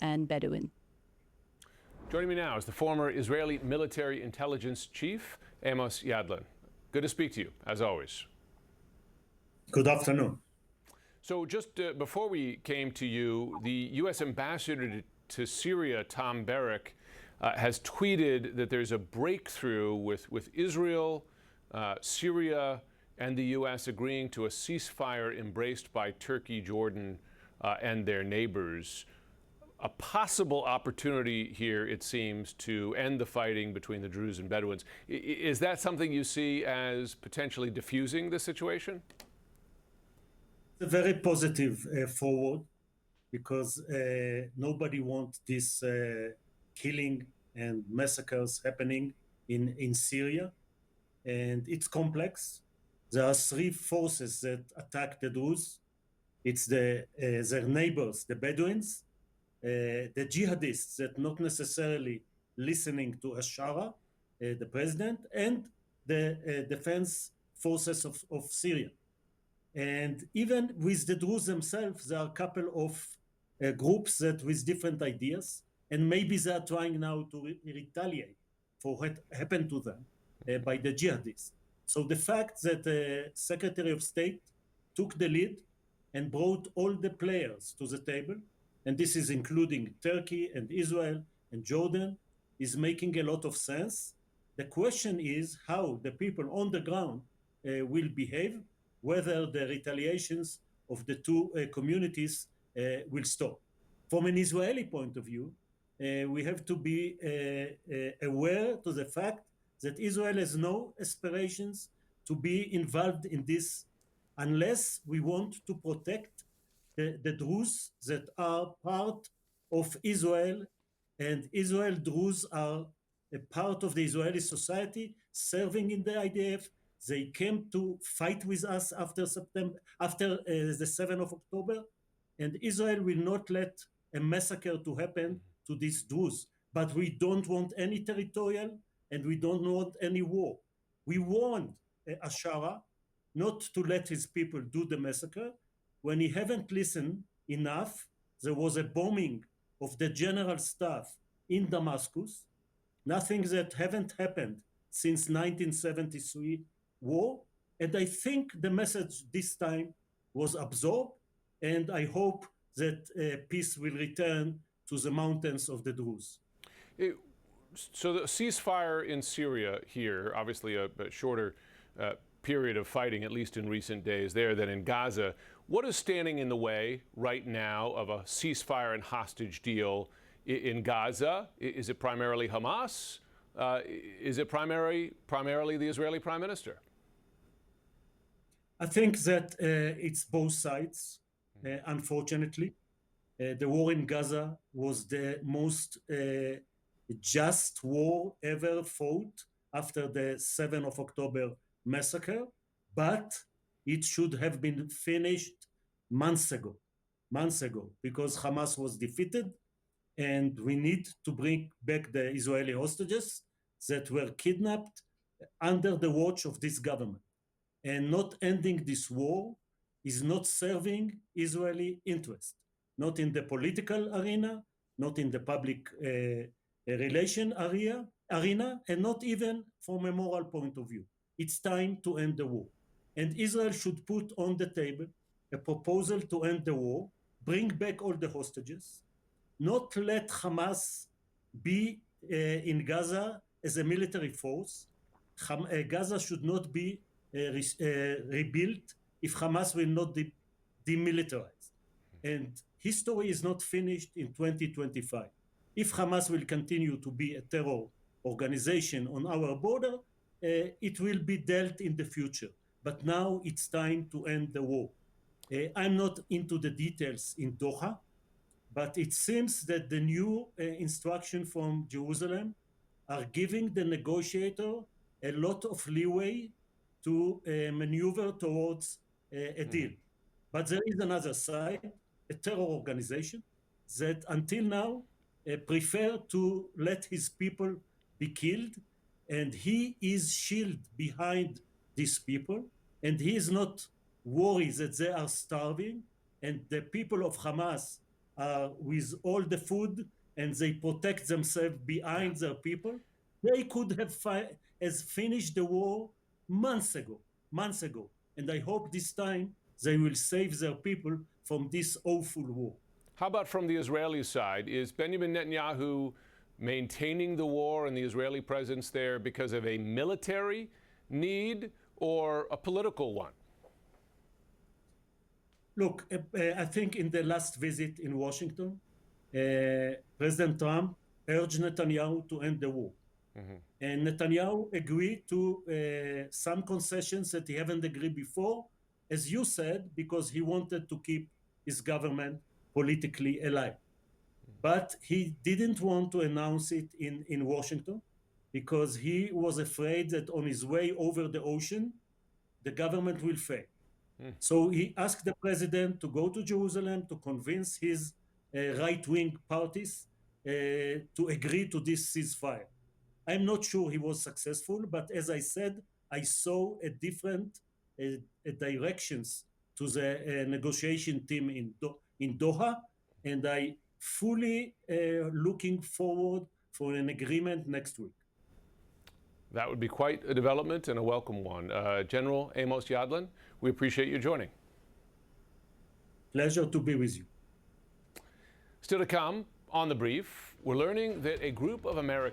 and Bedouin. Joining me now is the former Israeli military intelligence chief, Amos Yadlin. Good to speak to you, as always. Good afternoon. So just before we came to you, the U.S. ambassador to Syria, Tom Barrack, has tweeted that there's a breakthrough with Israel, Syria, and the U.S. agreeing to a ceasefire embraced by Turkey, Jordan, and their neighbors. A possible opportunity here, it seems, to end the fighting between the Druze and Bedouins. Is that something you see as potentially diffusing the situation? It's a very positive forward because nobody wants this killing and massacres happening in Syria. And it's complex. There are three forces that attack the Druze. It's their neighbors, the Bedouins, the jihadists that not necessarily listening to Ashara, the president, and the defense forces of Syria. And even with the Druze themselves, there are a couple of groups that with different ideas, and maybe they are trying now to retaliate for what happened to them by the jihadists. So the fact that the Secretary of State took the lead and brought all the players to the table, and this is including Turkey and Israel and Jordan, is making a lot of sense. The question is how the people on the ground will behave, whether the retaliations of the two communities will stop. From an Israeli point of view, we have to be aware to the fact that Israel has no aspirations to be involved in this unless we want to protect the Druze that are part of Israel, and Israel Druze are a part of the Israeli society serving in the IDF. They came to fight with us after the 7th of October, and Israel will not let a massacre to happen to these Druze. But we don't want any territorial, and we don't want any war. We warned Ashara not to let his people do the massacre. When he haven't listened enough, there was a bombing of the general staff in Damascus, nothing that haven't happened since 1973 war. And I think the message this time was absorbed, and I hope that peace will return to the mountains of the Druze. So the ceasefire in Syria here, obviously a shorter period of fighting, at least in recent days there, than in Gaza. What is standing in the way right now of a ceasefire and hostage deal in Gaza? Is it primarily Hamas? Is it primarily the Israeli Prime Minister? I think that it's both sides, unfortunately. The war in Gaza was the most just war ever fought after the 7th of October massacre, but it should have been finished months ago, because Hamas was defeated, and we need to bring back the Israeli hostages that were kidnapped under the watch of this government. And not ending this war is not serving Israeli interest, not in the political arena, not in the public relation arena, and not even from a moral point of view. It's time to end the war. And Israel should put on the table a proposal to end the war, bring back all the hostages, not let Hamas be in Gaza as a military force. Gaza should not be rebuilt if Hamas will not be demilitarized. And history is not finished in 2025. If Hamas will continue to be a terror organization on our border, it will be dealt in the future. But now it's time to end the war. I'm not into the details in Doha, but it seems that the new instruction from Jerusalem are giving the negotiator a lot of leeway to maneuver towards a deal. But there is another side, a terror organization that until now prefer to let his people be killed, and he is shield behind these people, and he is not worried that they are starving, and the people of Hamas with all the food and they protect themselves behind their people. They could have has finished the war months ago, and I hope this time they will save their people from this awful war. How about from the Israeli side? Is Benjamin Netanyahu maintaining the war and the Israeli presence there because of a military need or a political one? Look, I think in the last visit in Washington, President Trump urged Netanyahu to end the war. And Netanyahu agreed to some concessions that he haven't agreed before, as you said, because he wanted to keep his government politically alive. But he didn't want to announce it in Washington because he was afraid that on his way over the ocean, the government will fail. So he asked the president to go to Jerusalem to convince his right-wing parties to agree to this ceasefire. I'm not sure he was successful, but as I said, I saw a different directions to the negotiation team in Doha, and I fully looking forward for an agreement next week. That would be quite a development and a welcome one. General Amos Yadlin, we appreciate you joining. Pleasure to be with you. Still to come on The Brief, we're learning that a group of Americans